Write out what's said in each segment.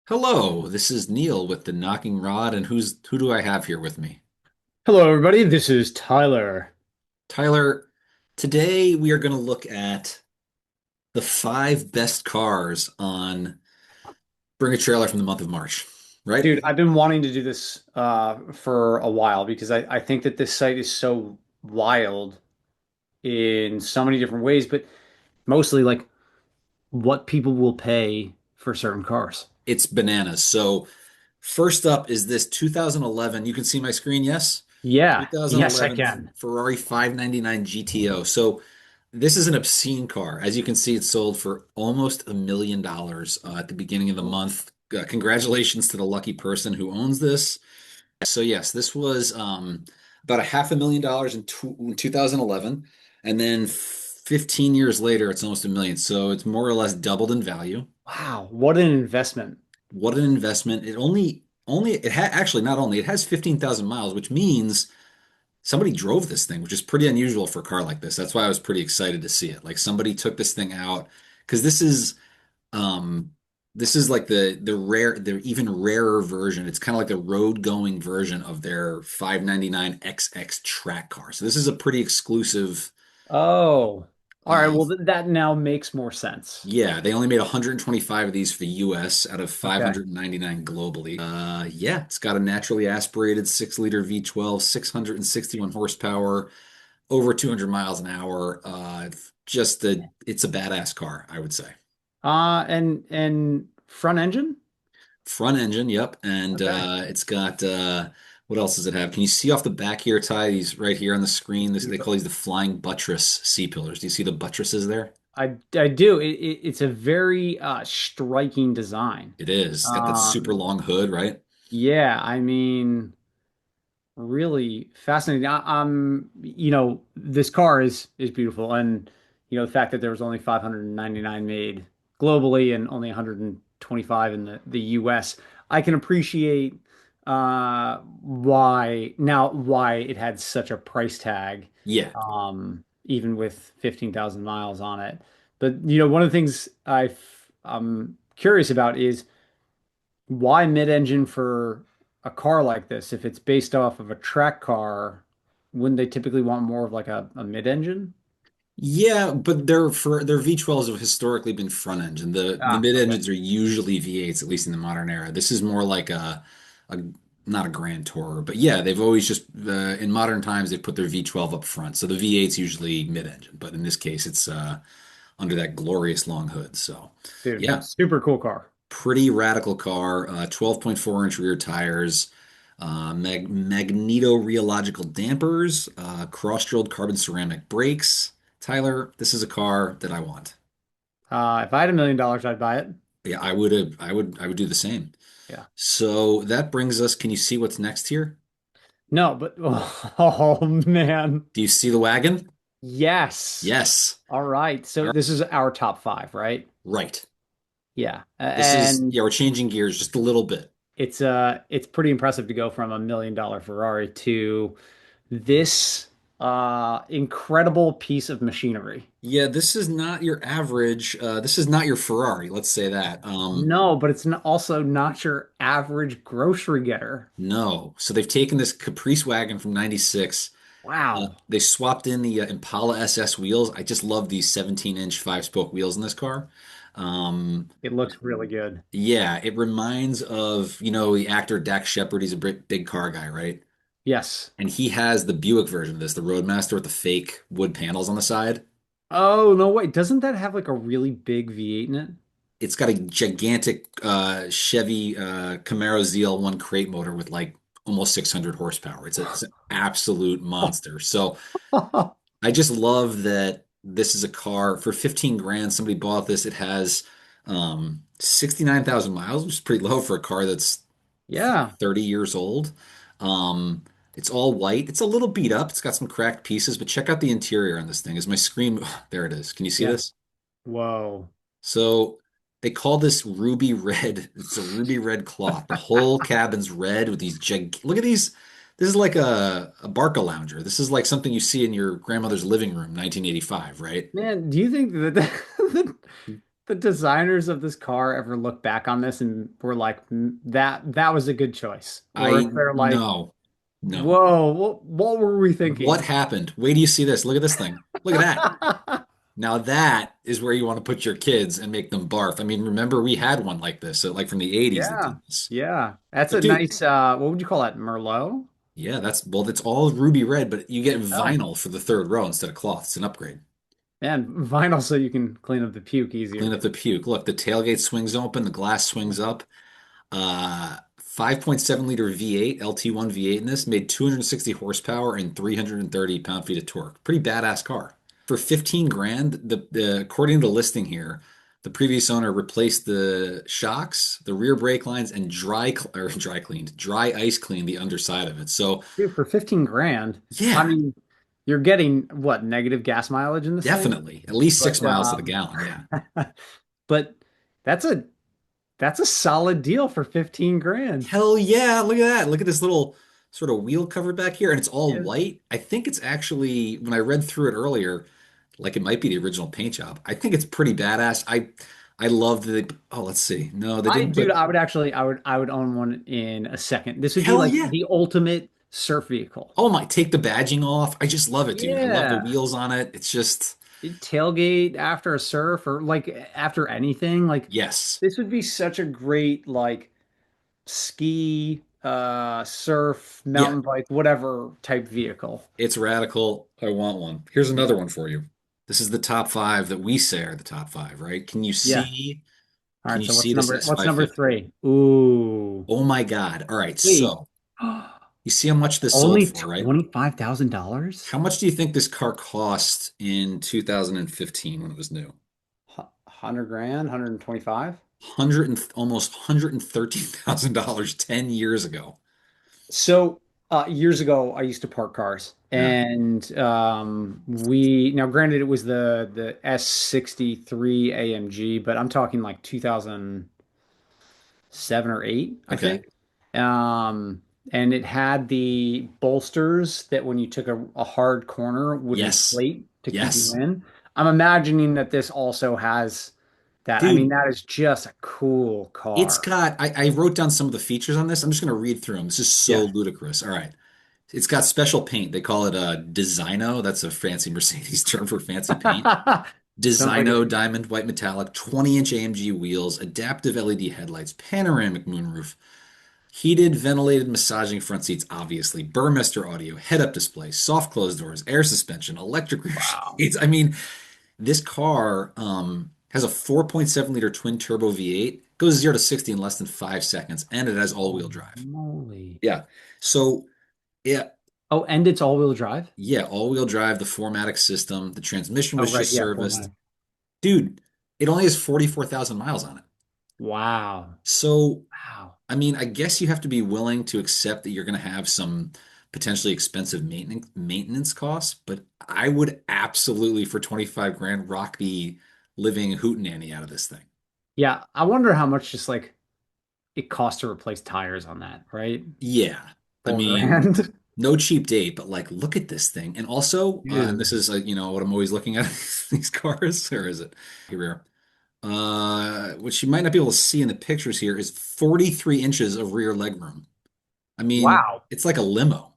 Hello, this is Neil with the Knocking Rod, and who do I have here with me? Hello, everybody. This is Tyler. Tyler, today we are going to look at the five best cars on Bring a Trailer from the month of March, right? Dude, I've been wanting to do this for a while because I think that this site is so wild in so many different ways, but mostly like what people will pay for certain cars. It's bananas. So, first up is this 2011. You can see my screen, yes? Yeah, yes, I 2011 can. Ferrari 599 GTO. So, this is an obscene car. As you can see, it sold for almost $1 million at the beginning of the month. Congratulations to the lucky person who owns this. So yes, this was about a $500,000 in 2011, and then 15 years later, it's almost a million. So it's more or less doubled in value. Wow, what an investment. What an investment! It actually not only it has 15,000 miles, which means somebody drove this thing, which is pretty unusual for a car like this. That's why I was pretty excited to see it. Like somebody took this thing out because um this is like the even rarer version. It's kind of like the road going version of their 599 XX track car. So this is a pretty exclusive. Oh, all right. uh Well, th that now makes more sense. yeah, they only made 125 of these for the US out of Okay. 599 globally. Yeah, it's got a naturally aspirated 6-liter V12, 661 horsepower, over 200 miles an hour. It's a badass car, I would say. And front engine? Front engine, yep. And Okay. it's got what else does it have? Can you see off the back here, Ty? These right here on the screen. They call these the flying buttress C pillars. Do you see the buttresses there? I do. It's a very striking design. It is. It's got that super Um, long hood, right? yeah, I mean, really fascinating. This car is beautiful, and the fact that there was only 599 made globally and only 125 in the US, I can appreciate why it had such a price tag, Yeah. even with 15,000 miles on it. But one of the things I'm curious about is why mid-engine for a car like this? If it's based off of a track car, wouldn't they typically want more of like a mid-engine? Yeah, but their V12s have historically been front engine. The Ah, mid okay. engines are usually V8s, at least in the modern era. This is more like a not a Grand Tourer, but yeah, they've always just in modern times they put their V12 up front. So the V8's usually mid engine, but in this case it's under that glorious long hood. So Dude, yeah, super cool car. pretty radical car. 12.4-inch rear tires, magneto rheological dampers, cross-drilled carbon ceramic brakes. Tyler, this is a car that I want. If I had $1 million, I'd buy it. Yeah, I would do the same. Yeah. So that brings us, can you see what's next here? No, but oh man. Do you see the wagon? Yes. Yes. All right. All So right. this is our top five, right? Right. Yeah. Yeah, And we're changing gears just a little bit. it's pretty impressive to go from $1 million Ferrari to this incredible piece of machinery. Yeah, this is not your Ferrari, let's say that. No, but it's also not your average grocery getter. No. So they've taken this Caprice wagon from 96. Wow. They swapped in the Impala SS wheels. I just love these 17-inch five-spoke wheels in this car. Um, It looks really good. yeah, it reminds of, the actor Dax Shepard. He's a big car guy, right? Yes. And he has the Buick version of this, the Roadmaster with the fake wood panels on the side. Oh, no, wait. Doesn't that have like a really big V8 in it? It's got a gigantic Chevy Camaro ZL1 crate motor with like almost 600 horsepower. It's an absolute monster. So I just love that this is a car for 15 grand. Somebody bought this. It has 69,000 miles, which is pretty low for a car that's Yeah. 30 years old. It's all white. It's a little beat up. It's got some cracked pieces, but check out the interior on this thing. Is my screen? There it is. Can you see Yeah. this? Whoa. So they call this ruby red. It's a ruby red cloth. The whole cabin's red with these look at these. This is like a Barca lounger. This is like something you see in your grandmother's living room, 1985, right? Man, do you think that the designers of this car ever look back on this and were like, that was a good choice," or if I they're like, no, no. "Whoa, what were we What thinking?" happened? Wait do you see this. Look at this thing. Look at that. Now that is where you want to put your kids and make them barf. I mean, remember we had one like this, so like from the 80s that Yeah, did this. yeah, that's But a dude, nice. What would you call that? Merlot? yeah, that's well, it's all ruby red, but you get Oh, vinyl for the third row instead of cloth. It's an upgrade. man, vinyl so you can clean up the puke Clean easier. up the puke. Look, the tailgate swings open, the glass swings up. 5.7 liter V8, LT1 V8 in this, made 260 horsepower and 330 pound-feet of torque. Pretty badass car. For 15 grand, according to the listing here, the previous owner replaced the shocks, the rear brake lines, and dry ice cleaned the underside of it. So Dude, for 15 grand, I yeah, mean, you're getting what, negative gas mileage in this thing? definitely. At least six But miles to the gallon. Yeah. but that's a that's a solid deal for 15 grand. Hell yeah, look at that. Look at this little sort of wheel cover back here, and it's all Yes. white. I think it's actually, when I read through it earlier, like it might be the original paint job. I think it's pretty badass. I love the, oh, let's see. No, they didn't Dude, put, I would own one in a second. This would be hell like yeah. the ultimate surf vehicle. Oh my, take the badging off. I just love it, dude. I love the Yeah. wheels on it. It's just, Tailgate after a surf or like after anything. Like yes. this would be such a great like ski, surf, Yeah, mountain bike, whatever type vehicle. it's radical. I want one. Here's another Yeah. one for you. This is the top five that we say are the top five, right? Yeah. All Can right. you So see this what's number S550? three? Ooh. Oh my God. All right. Wait. So you see how much this sold Only for, right? $25,000? How much do you think this car cost in 2015 when it was new? 100 grand, 125? Almost $113,000 10 years ago. So years ago, I used to park cars, Yeah. and we now granted it was the S63 AMG, but I'm talking like 2007 or eight, I Okay. think. Um, and it had the bolsters that when you took a hard corner would Yes. inflate to keep you Yes. in. I'm imagining that this also has that. I mean, Dude, that is just a cool it's car. got, I wrote down some of the features on this. I'm just going to read through them. This is so Yeah. ludicrous. All right. It's got special paint. They call it a Designo. That's a fancy Mercedes term for fancy paint. Sounds like Designo diamond white metallic, 20-inch AMG wheels, adaptive LED headlights, panoramic moonroof, heated, ventilated, massaging front seats, obviously, Burmester audio, head-up display, soft closed doors, air suspension, electric rear wow. shades. I mean, this car has a 4.7 liter twin turbo V8, goes 0 to 60 in less than 5 seconds, and it has all-wheel Holy drive. moly. Yeah. So, yeah, Oh, and it's all-wheel drive? yeah, all-wheel drive, the 4MATIC system, the transmission Oh, was right. just Yeah, serviced. 4 Dude, it only has 44,000 miles on it. Wow. So, Wow. I mean, I guess you have to be willing to accept that you're going to have some potentially expensive maintenance costs, but I would absolutely for 25 grand rock the living hootenanny out of this thing. Yeah, I wonder how much just like it costs to replace tires on that, right? Yeah. I Four mean, grand. no cheap date, but like look at this thing. And also, and this Dude. is what I'm always looking at these cars, or is it here? What you might not be able to see in the pictures here is 43 inches of rear legroom. I mean, Wow. it's like a limo.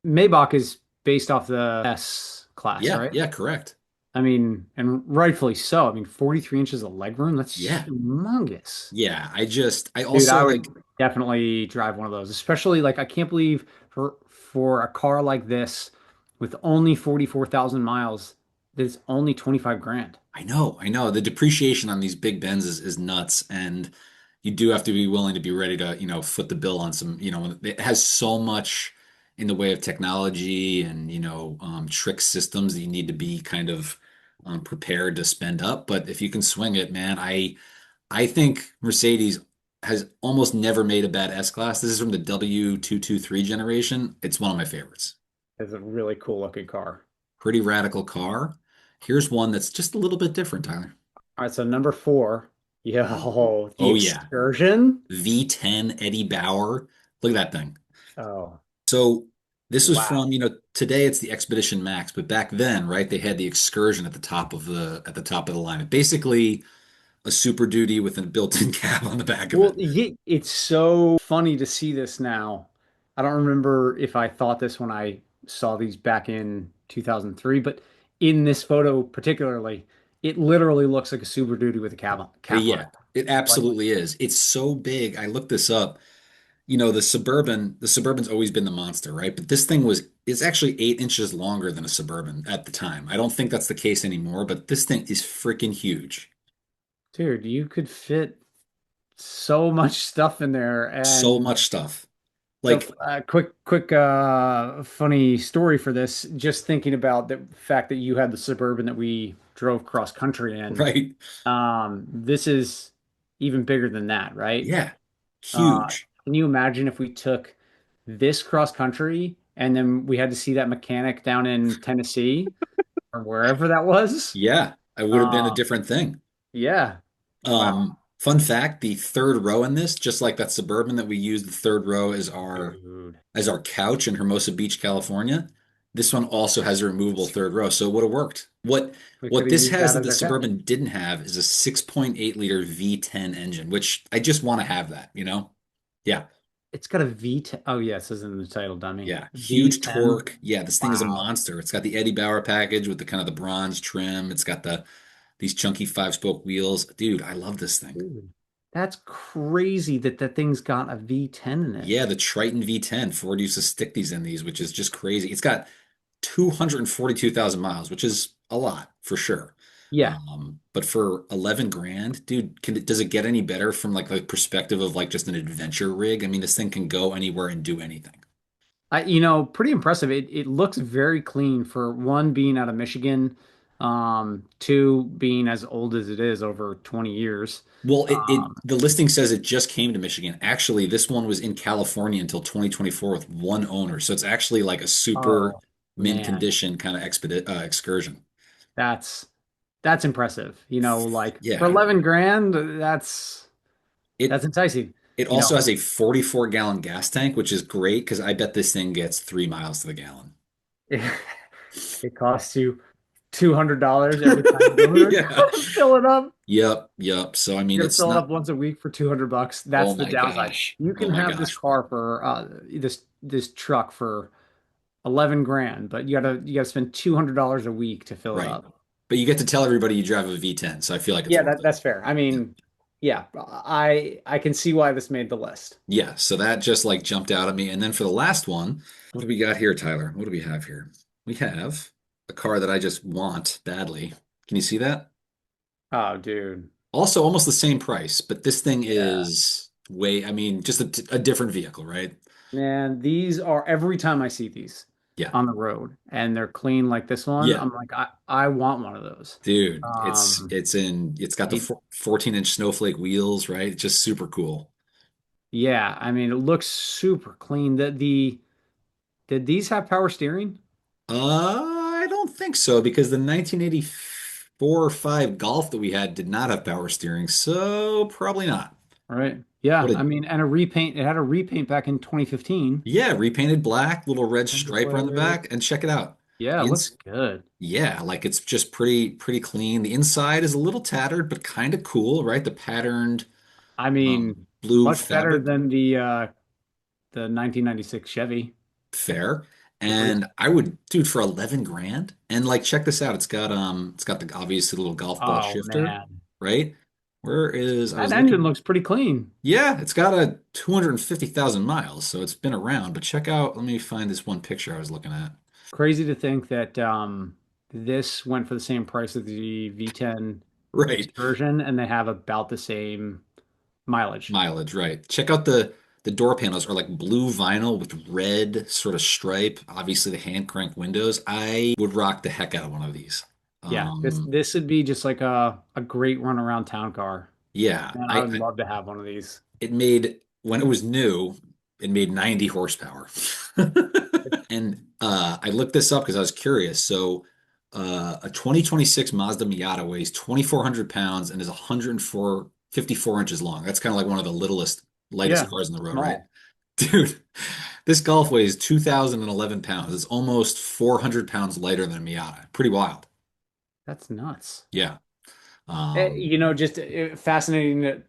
Maybach is based off the S class, Yeah, right? yeah, correct. I mean, and rightfully so. I mean, 43 inches of legroom, that's Yeah. humongous. Yeah, I Dude, also I like, would definitely drive one of those, especially like I can't believe for a car like this with only 44,000 miles, that it's only 25 grand. I know. The depreciation on these big Benz is nuts, and you do have to be willing to be ready to, foot the bill on some, it has so much in the way of technology and, trick systems that you need to be kind of prepared to spend up. But if you can swing it, man, I think Mercedes has almost never made a bad S-Class. This is from the W223 generation. It's one of my favorites. It's a really cool looking car. Pretty radical car. Here's one that's just a little bit different, Tyler. All right, so number four, yo, the Oh yeah. Excursion. V10 Eddie Bauer. Look at that thing. Oh, So this was wow. from, today it's the Expedition Max, but back then, right, they had the Excursion at the top of the line. It basically a Super Duty with a built-in cab on the back of Well, it. it's so funny to see this now. I don't remember if I thought this when I saw these back in 2003, but in this photo particularly, it literally looks like a Super Duty with a cap on Yeah, it. it Like, absolutely is. It's so big. I looked this up. The Suburban's always been the monster, right? But this thing it's actually 8 inches longer than a Suburban at the time. I don't think that's the case anymore, but this thing is freaking huge. dude, you could fit so much stuff in there. So And much stuff. so, Like, quick, funny story for this. Just thinking about the fact that you had the Suburban that we drove cross country in. right? This is even bigger than that, right? Yeah, Uh, huge. can you imagine if we took this cross country and then we had to see that mechanic down in Tennessee or wherever that was? Yeah, I would have been a Uh, different thing. yeah. Wow. Fun fact, the third row in this, just like that Suburban that we used, the third row Dude. as our couch in Hermosa Beach, California. This one also has a removable third row, so it would have worked. We could What have this used has that that as the our couch. Suburban didn't have is a 6.8 liter V10 engine, which I just want to have that, you know? Yeah, It's got a V10. Oh, yeah, it says in the title, dummy. yeah. Huge V10. torque. Yeah, this thing is a Wow. monster. It's got the Eddie Bauer package with the kind of the bronze trim. It's got these chunky 5-spoke wheels. Dude, I love this thing. Dude, that's crazy that that thing's got a V10 in it. Yeah, the Triton V10. Ford used to stick these in these, which is just crazy. It's got 242,000 miles, which is a lot for sure. Yeah. But for 11 grand, dude, does it get any better from like the perspective of like just an adventure rig? I mean, this thing can go anywhere and do anything. Pretty impressive. It looks very clean for one being out of Michigan, two being as old as it is, over 20 years. Well, Um, the listing says it just came to Michigan. Actually, this one was in California until 2024 with one owner. So it's actually like a super oh mint man, condition kind of excursion. that's that's impressive. Like for Yeah. 11 grand, It that's enticing. It You also know, has a 44-gallon gas tank, which is great because I bet this thing gets 3 miles to the gallon. it, it costs you $200 every time you go there Yeah. to fill it up. Yep. Yep. So I mean, You got to it's fill it not. up once a week for $200. Oh That's the my downside. gosh. You Oh can my have this gosh. car for this truck for 11 grand, but you gotta spend $200 a week to fill it Right. up. But you get to tell everybody you drive a V10, so I feel like it's Yeah, worth it. that's fair. I Yeah. mean, yeah, I can see why this made the list. Yeah. So that just like jumped out at me. And then for the last one, what do we got here, Tyler? What do we have here? We have a car that I just want badly. Can you see that? Oh, dude. Also, almost the same price, but this thing Yeah. is I mean, just a different vehicle, right? Man, these are every time I see these Yeah. on the road and they're clean like this one, Yeah. I'm like, I want one of those. Dude, Um, it's got the it, 14-inch snowflake wheels, right? It's just super cool. yeah, I mean, it looks super clean. Did these have power steering? I don't think so because the 1984 or 5 Golf that we had did not have power steering, so probably not. Right. What Yeah, I a mean, and a repaint. It had a repaint back in 2015. Yeah, repainted black, little red Number stripe around the plate. back, and check it out. Yeah, The it looks ins good. Yeah, like it's just pretty clean. The inside is a little tattered, but kind of cool, right? The patterned I mean, blue much better fabric. than the 1996 Chevy. Fair. Agreed. And I would, dude, for 11 grand. And like check this out. It's got the obviously little golf ball Oh shifter, man, right? I that was engine looking. looks pretty clean. Yeah, it's got a 250,000 miles, so it's been around. But check out, let me find this one picture I was looking at. Crazy to think that this went for the same price as the V10 Right. Excursion, and they have about the same mileage. Mileage, right. Check out the door panels are like blue vinyl with red sort of stripe. Obviously the hand crank windows. I would rock the heck out of one of these. Yeah, this Um, this would be just like a great run around town car. yeah, Man, I would love to have one of these. it made when it was new, it made 90 horsepower. And I looked this up because I was curious. So a 2026 Mazda Miata weighs 2,400 pounds and is 154 inches long. That's kind of like one of the lightest Yeah, cars on the road, right? small. Dude, this Golf weighs 2,011 pounds. It's almost 400 pounds lighter than a Miata. Pretty wild. That's nuts. Yeah. Um, Just fascinating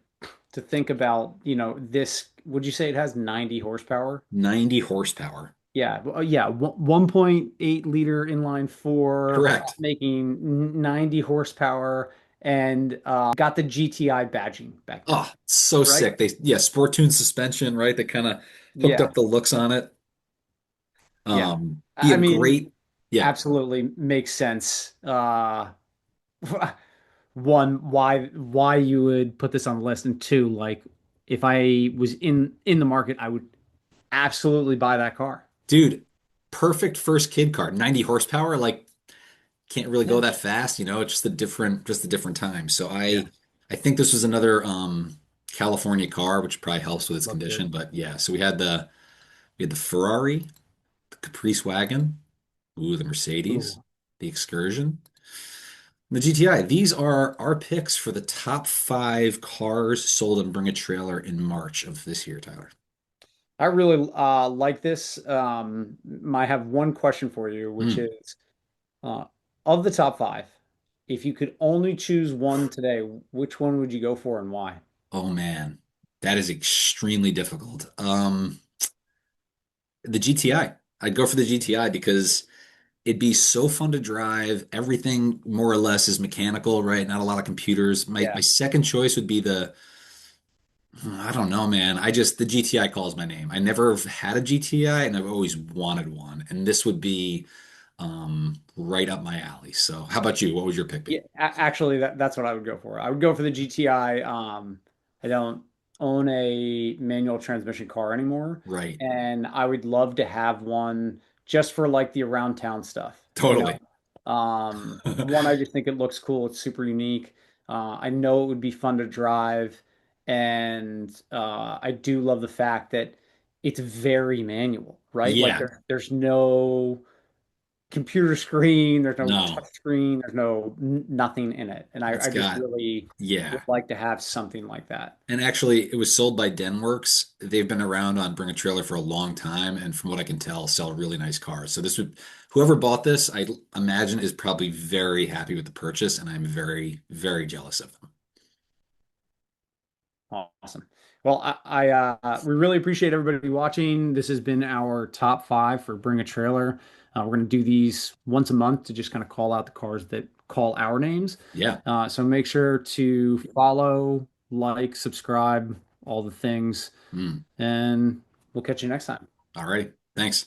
to think about, this, would you say it has 90 horsepower? 90 horsepower. Yeah, 1.8 liter inline four, Correct. making 90 horsepower, and got the GTI badging back then, Oh, so right? sick. Yeah, sport tune suspension, right? They kind of hooked Yeah, up the looks on it. yeah. He I had mean, great, yeah, absolutely makes sense. One, why you would put this on the list, and two, like if I was in the market, I would absolutely buy that car. dude, perfect first kid car. 90 horsepower, like can't really go Yeah, that fast, it's just a different time. So yeah, I think this was another California car, which probably helps with its look good. condition. But yeah, so we had the Ferrari, the Caprice Wagon, ooh, the Mercedes, Ooh. the Excursion, the GTI. These are our picks for the top five cars sold and Bring a Trailer in March of this year, Tyler. I really like this. I have one question for you, which Mm. is uh, of the top five, if you could only choose one today, which one would you go for and why? Oh man, that is extremely difficult. The GTI. I'd go for the GTI because it'd be so fun to drive. Everything more or less is mechanical, right? Not a lot of computers. My Yeah. second choice would be I don't know, man. The GTI calls my name. I never have had a GTI and I've always wanted one. And this would be right up my alley. So how about you? What would your pick Yeah, be? actually, that's what I would go for. I would go for the GTI. I don't own a manual transmission car anymore, Right. and I would love to have one just for like the around town stuff. Totally. One, I just think it looks cool. It's super unique. I know it would be fun to drive, and I do love the fact that it's very manual, right? Like Yeah. there's no computer screen, there's no No. touch screen, there's no nothing in it. And It's I just got really would yeah. like to have something like that. And actually, it was sold by Denworks. They've been around on Bring a Trailer for a long time, and from what I can tell, sell really nice cars. So whoever bought this, I imagine, is probably very happy with the purchase, and I'm very, very jealous of them. Awesome. Well, we really appreciate everybody watching. This has been our top five for Bring a Trailer. We're going to do these once a month to just kind of call out the cars that call our names. Yeah. So make sure to follow, like, subscribe, all the things, Mm. and we'll catch you next time. All right. Thanks.